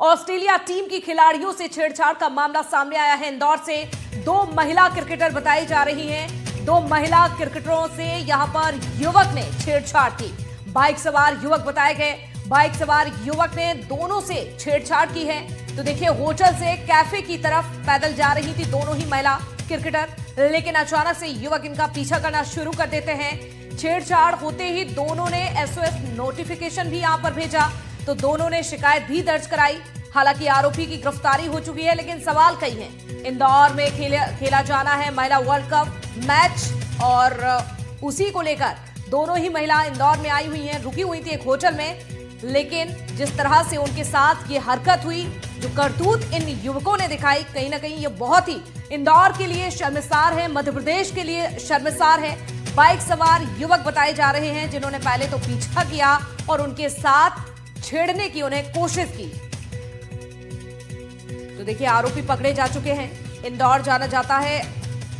Australia team की खिलाड़ियों से छेड़छाड़ का मामला सामने आया है। इंदौर से दो महिला क्रिकेटर बताई जा रही हैं। दो महिला क्रिकेटरों से यहां पर युवक ने छेड़छाड़ की। बाइक सवार युवक बताए गए। बाइक सवार युवक ने दोनों से छेड़छाड़ की है। तो देखिए, होटल से कैफे की तरफ पैदल जा रही थी दोनों ही महिला क्रिकेटर, लेकिन अचानक से युवक इनका पीछा करना शुरू कर देते हैं। छेड़छाड़ होते ही दोनों ने SOS नोटिफिकेशन भी यहां पर भेजा, तो दोनों ने शिकायत भी दर्ज कराई। हालांकि आरोपी की गिरफ्तारी हो चुकी है, लेकिन सवाल कई हैं। इंदौर में खेला जाना है महिला वर्ल्ड कप मैच और उसी को लेकर दोनों ही महिला इंदौर में आई हुई हैं। रुकी हुई थी एक होटल में, लेकिन जिस तरह से उनके साथ ये हरकत हुई, जो करतूत इन युवकों ने दिखाई, कहीं ना कहीं ये बहुत ही इंदौर के लिए शर्मसार है, मध्य प्रदेश के लिए शर्मसार है। बाइक सवार युवक बताए जा रहे हैं जिन्होंने पहले तो पीछा किया और उनके साथ छेड़ने की उन्हें कोशिश की। तो देखिए, आरोपी पकड़े जा चुके हैं। इंदौर जाना जाता है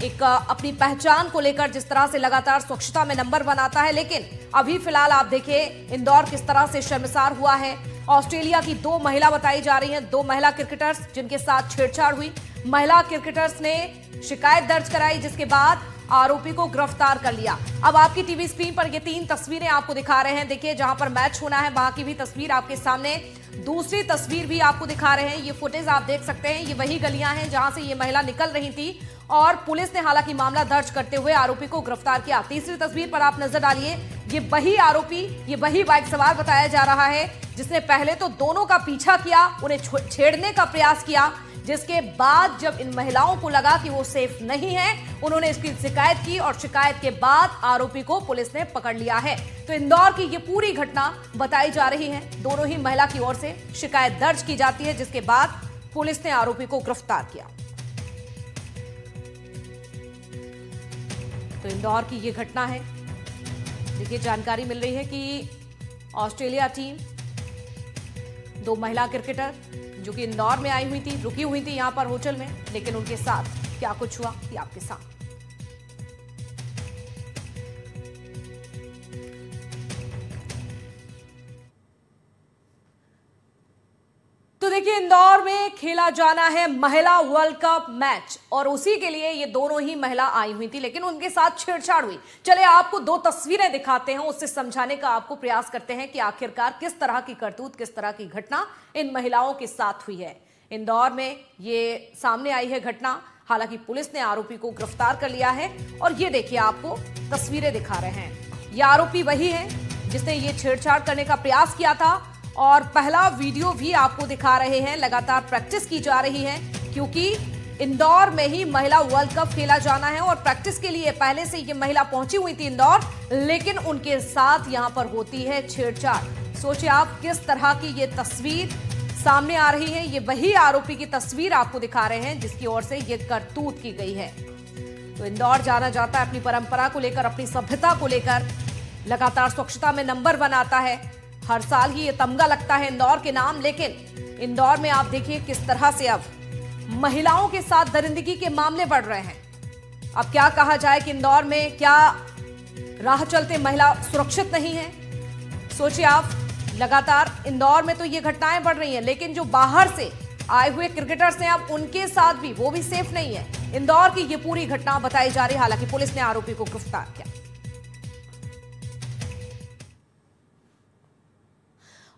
एक अपनी पहचान को लेकर, जिस तरह से लगातार स्वच्छता में नंबर बनाता है, लेकिन अभी फिलहाल आप देखिए इंदौर किस तरह से शर्मसार हुआ है। ऑस्ट्रेलिया की दो महिला बताई जा रही हैं, दो महिला क्रिकेटर्स जिनके साथ छेड़छाड़ हुई। महिला क्रिकेटर्स ने शिकायत दर्ज कराई, जिसके बाद आरोपी को गिरफ्तार कर लिया। अब आपकी टीवी स्क्रीन पर ये तीन तस्वीरें आपको दिखा रहे हैं। देखिए, जहां पर मैच होना है वहां की भी तस्वीर आपके सामने, दूसरी तस्वीर भी आपको दिखा रहे हैं। ये फुटेज आप देख सकते हैं, ये वही गलियां हैं जहां से ये महिला निकल रही थी और पुलिस ने हालांकि मामला दर्ज करते हुए आरोपी को गिरफ्तार किया। तीसरी तस्वीर पर आप नजर डालिए, ये वही आरोपी, ये वही बाइक सवार बताया जा रहा है जिसने पहले तो दोनों का पीछा किया, उन्हें छेड़ने का प्रयास किया, जिसके बाद जब इन महिलाओं को लगा कि वो सेफ नहीं है, उन्होंने इसकी शिकायत की और शिकायत के बाद आरोपी को पुलिस ने पकड़ लिया है। तो इंदौर की ये पूरी घटना बताई जा रही है। दोनों ही महिला की ओर से शिकायत दर्ज की जाती है, जिसके बाद पुलिस ने आरोपी को गिरफ्तार किया। तो इंदौर की ये घटना है। देखिए, जानकारी मिल रही है कि ऑस्ट्रेलिया टीम, दो महिला क्रिकेटर जो कि इंदौर में आई हुई थी, रुकी हुई थी यहां पर होटल में, लेकिन उनके साथ क्या कुछ हुआ ये आपके साथ। तो देखिए, इंदौर में खेला जाना है महिला वर्ल्ड कप मैच और उसी के लिए ये दोनों ही महिला आई हुई थी, लेकिन उनके साथ छेड़छाड़ हुई। चले आपको दो तस्वीरें दिखाते हैं, उससे समझाने का आपको प्रयास करते हैं कि आखिरकार किस तरह की करतूत, किस तरह की घटना इन महिलाओं के साथ हुई है। इंदौर में ये सामने आई है घटना। हालांकि पुलिस ने आरोपी को गिरफ्तार कर लिया है और ये देखिए, आपको तस्वीरें दिखा रहे हैं। ये आरोपी वही है जिसने ये छेड़छाड़ करने का प्रयास किया था और पहला वीडियो भी आपको दिखा रहे हैं। लगातार प्रैक्टिस की जा रही है क्योंकि इंदौर में ही महिला वर्ल्ड कप खेला जाना है और प्रैक्टिस के लिए पहले से ये महिला पहुंची हुई थी इंदौर, लेकिन उनके साथ यहां पर होती है छेड़छाड़। सोचिए आप, किस तरह की ये तस्वीर सामने आ रही है। ये वही आरोपी की तस्वीर आपको दिखा रहे हैं जिसकी ओर से ये करतूत की गई है। तो इंदौर जाना जाता है अपनी परंपरा को लेकर, अपनी सभ्यता को लेकर, लगातार स्वच्छता में नंबर बनाता है। हर साल ही ये तमगा लगता है इंदौर के नाम, लेकिन इंदौर में आप देखिए किस तरह से अब महिलाओं के साथ दरिंदगी के मामले बढ़ रहे हैं। अब क्या कहा जाए कि इंदौर में क्या राह चलते महिला सुरक्षित नहीं है। सोचिए आप, लगातार इंदौर में तो ये घटनाएं बढ़ रही हैं, लेकिन जो बाहर से आए हुए क्रिकेटर्स हैं अब उनके साथ भी वो भी सेफ नहीं है। इंदौर की ये पूरी घटना बताई जा रही है। हालांकि पुलिस ने आरोपी को गिरफ्तार किया।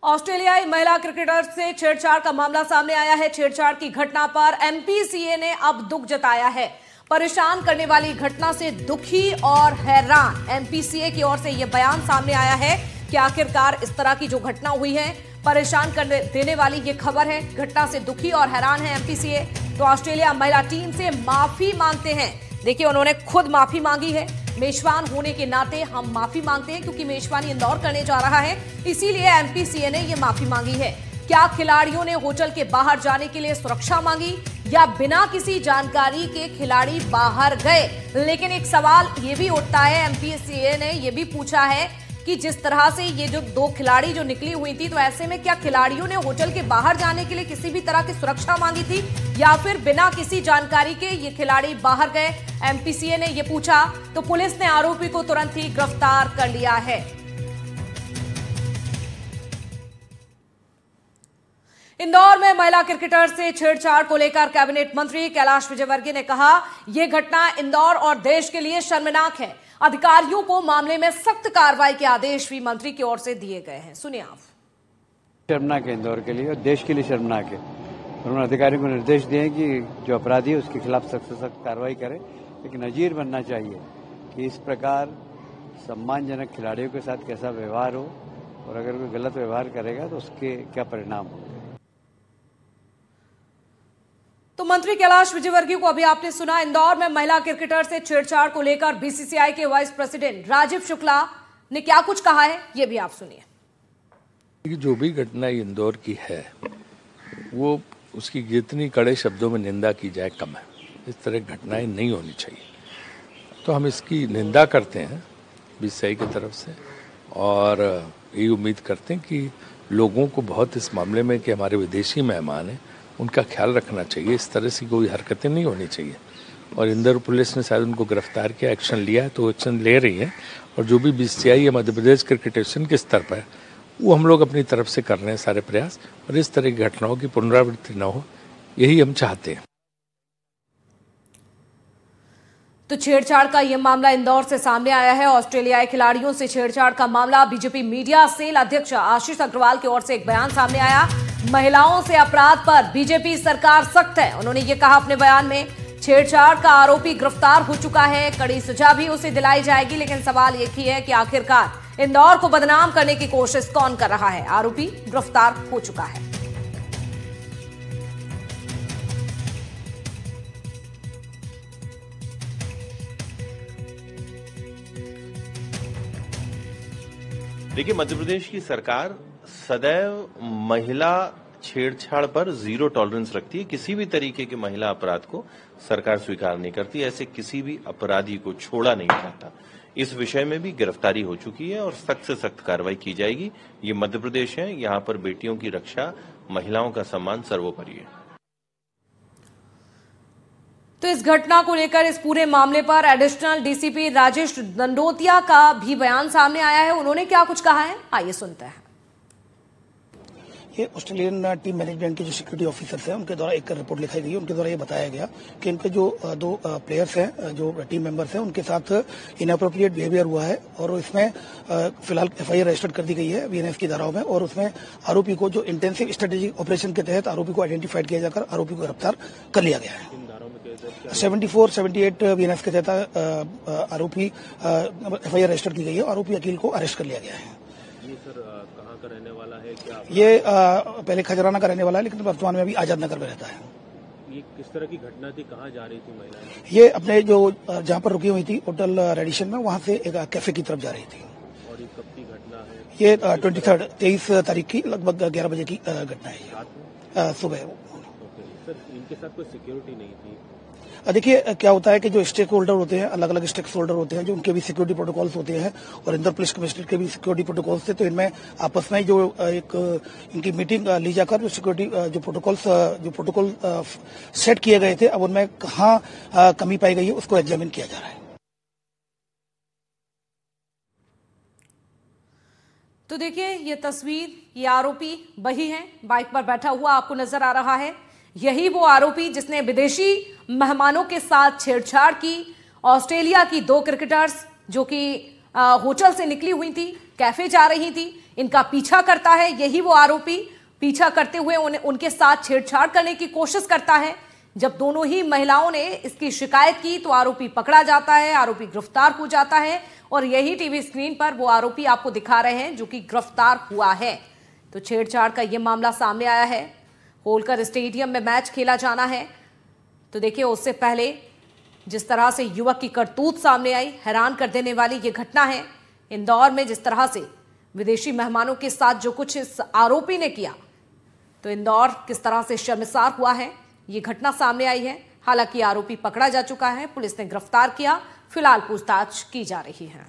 ऑस्ट्रेलियाई महिला क्रिकेटर से छेड़छाड़ का मामला सामने आया है। छेड़छाड़ की घटना पर MPCA ने अब दुख जताया है। परेशान करने वाली घटना से दुखी और हैरान MPCA की ओर से यह बयान सामने आया है कि आखिरकार इस तरह की जो घटना हुई है, परेशान करने देने वाली ये खबर है। घटना से दुखी और हैरान है MPCA। तो ऑस्ट्रेलिया महिला टीम से माफी मांगते हैं। देखिए, उन्होंने खुद माफी मांगी है। मेजबान होने के नाते हम माफी मांगते हैं क्योंकि मेजबानी इंदौर करने जा रहा है, इसीलिए MPCA ने यह माफी मांगी है। क्या खिलाड़ियों ने होटल के बाहर जाने के लिए सुरक्षा मांगी या बिना किसी जानकारी के खिलाड़ी बाहर गए? लेकिन एक सवाल ये भी उठता है, MPCA ने यह भी पूछा है कि जिस तरह से ये जो दो खिलाड़ी जो निकली हुई थी, तो ऐसे में क्या खिलाड़ियों ने होटल के बाहर जाने के लिए किसी भी तरह की सुरक्षा मांगी थी या फिर बिना किसी जानकारी के ये खिलाड़ी बाहर गए? MPCA ने ये पूछा तो पुलिस ने आरोपी को तुरंत ही गिरफ्तार कर लिया है। इंदौर में महिला क्रिकेटर से छेड़छाड़ को लेकर कैबिनेट मंत्री कैलाश विजयवर्गीय ने कहा, यह घटना इंदौर और देश के लिए शर्मनाक है। अधिकारियों को मामले में सख्त कार्रवाई के आदेश भी मंत्री की ओर से दिए गए हैं। सुनिए आप। शर्मनाक है इंदौर के लिए और देश के लिए शर्मनाक है। उन्होंने अधिकारियों को निर्देश दिए कि जो अपराधी है उसके खिलाफ सख्त से सख्त कार्रवाई करे, लेकिन नजीर बनना चाहिए कि इस प्रकार सम्मानजनक खिलाड़ियों के साथ कैसा व्यवहार हो और अगर कोई गलत व्यवहार करेगा तो उसके क्या परिणाम होंगे। तो मंत्री कैलाश विजयवर्गीय को अभी आपने सुना। इंदौर में महिला क्रिकेटर से छेड़छाड़ को लेकर बीसीसीआई के वाइस प्रेसिडेंट राजीव शुक्ला ने क्या कुछ कहा है, ये भी आप सुनिए। जो भी घटना इंदौर की है वो उसकी जितनी कड़े शब्दों में निंदा की जाए कम है। इस तरह की घटनाएं नहीं होनी चाहिए, तो हम इसकी निंदा करते हैं बीसीसीआई की तरफ से और यही उम्मीद करते हैं कि लोगों को बहुत इस मामले में कि हमारे विदेशी मेहमान हैं उनका ख्याल रखना चाहिए। इस तरह से कोई हरकतें नहीं होनी चाहिए और इंदौर पुलिस ने शायद उनको गिरफ्तार किया, एक्शन लिया है तो एक्शन ले रही है और जो भी बीसीसीआई या मध्य प्रदेश क्रिकेट एसोसिएशन के स्तर पर वो हम लोग अपनी तरफ से कर रहे हैं सारे प्रयास और इस तरह की घटनाओं की पुनरावृत्ति न हो, यही हम चाहते हैं। तो छेड़छाड़ का यह मामला इंदौर से सामने आया है। ऑस्ट्रेलियाई खिलाड़ियों से छेड़छाड़ का मामला। बीजेपी मीडिया सेल अध्यक्ष आशीष अग्रवाल की ओर से एक बयान सामने आया। महिलाओं से अपराध पर बीजेपी सरकार सख्त है। उन्होंने ये कहा अपने बयान में, छेड़छाड़ का आरोपी गिरफ्तार हो चुका है, कड़ी सजा भी उसे दिलाई जाएगी, लेकिन सवाल एक ही है कि आखिरकार इंदौर को बदनाम करने की कोशिश कौन कर रहा है। आरोपी गिरफ्तार हो चुका है। देखिए, मध्य प्रदेश की सरकार सदैव महिला छेड़छाड़ पर जीरो टॉलरेंस रखती है। किसी भी तरीके के महिला अपराध को सरकार स्वीकार नहीं करती, ऐसे किसी भी अपराधी को छोड़ा नहीं जाता। इस विषय में भी गिरफ्तारी हो चुकी है और सख्त से सख्त कार्रवाई की जाएगी। ये मध्य प्रदेश है, यहाँ पर बेटियों की रक्षा, महिलाओं का सम्मान सर्वोपरि है। तो इस घटना को लेकर इस पूरे मामले पर एडिशनल डीसीपी राजेश दंडोतिया का भी बयान सामने आया है। उन्होंने क्या कुछ कहा है, आइए सुनते हैं। ये ऑस्ट्रेलियन टीम मैनेजमेंट के जो सिक्योरिटी ऑफिसर्स हैं उनके द्वारा एक रिपोर्ट लिखाई गई है। उनके द्वारा ये बताया गया कि इनके जो दो प्लेयर्स हैं, जो टीम मेंबर्स हैं, उनके साथ इनअप्रोप्रिएट बिहेवियर हुआ है और इसमें फिलहाल एफआईआर रजिस्टर कर दी गई है बीएनएस की धाराओं में और उसमें आरोपी को जो इंटेंसिव स्ट्रेटेजिक ऑपरेशन के तहत आरोपी को आइडेंटिफाइड किया जाकर आरोपी को गिरफ्तार कर लिया गया है। 74, 78 बीएनएस के तहत आरोपी एफआईआर रजिस्टर की गई है। आरोपी अकील को अरेस्ट कर लिया गया है। ये सर कहाँ का रहने वाला है क्या? ये पहले खजराना का रहने वाला है, लेकिन वर्तमान में अभी आजाद नगर में रहता है। ये किस तरह की घटना थी, कहाँ जा रही थी महिलाएं? ये अपने जो जहाँ पर रुकी हुई थी होटल रेडिशन में, वहाँ से एक कैफे की तरफ जा रही थी। और ये कब की घटना है? ये 23 तारीख की लगभग 11 बजे की घटना है, सुबह। सर, इनके साथ कोई सिक्योरिटी नहीं थी? देखिए, क्या होता है कि जो स्टेक होल्डर होते हैं, अलग अलग स्टेक होल्डर होते हैं, जो उनके भी सिक्योरिटी प्रोटोकॉल्स होते हैं और इंदौर पुलिस कमिश्नरेट के भी सिक्योरिटी प्रोटोकॉल्स थे। तो इनमें आपस में जो एक इनकी मीटिंग ली जाकर जो सिक्योरिटी जो प्रोटोकॉल सेट किए गए थे, अब उनमें कहाँ कमी पाई गई है उसको एग्जामिन किया जा रहा है। तो देखिए, ये तस्वीर, ये आरोपी वही है, बाइक पर बैठा हुआ आपको नजर आ रहा है। यही वो आरोपी जिसने विदेशी मेहमानों के साथ छेड़छाड़ की। ऑस्ट्रेलिया की दो क्रिकेटर्स जो कि होटल से निकली हुई थी, कैफे जा रही थी, इनका पीछा करता है। यही वो आरोपी पीछा करते हुए उनके साथ छेड़छाड़ करने की कोशिश करता है। जब दोनों ही महिलाओं ने इसकी शिकायत की तो आरोपी पकड़ा जाता है, आरोपी गिरफ्तार हो जाता है और यही टीवी स्क्रीन पर वो आरोपी आपको दिखा रहे हैं जो कि गिरफ्तार हुआ है। तो छेड़छाड़ का यह मामला सामने आया है। होलकर स्टेडियम में मैच खेला जाना है। तो देखिए, उससे पहले जिस तरह से युवक की करतूत सामने आई, हैरान कर देने वाली ये घटना है। इंदौर में जिस तरह से विदेशी मेहमानों के साथ जो कुछ इस आरोपी ने किया, तो इंदौर किस तरह से शर्मसार हुआ है, ये घटना सामने आई है। हालांकि आरोपी पकड़ा जा चुका है, पुलिस ने गिरफ्तार किया, फिलहाल पूछताछ की जा रही है।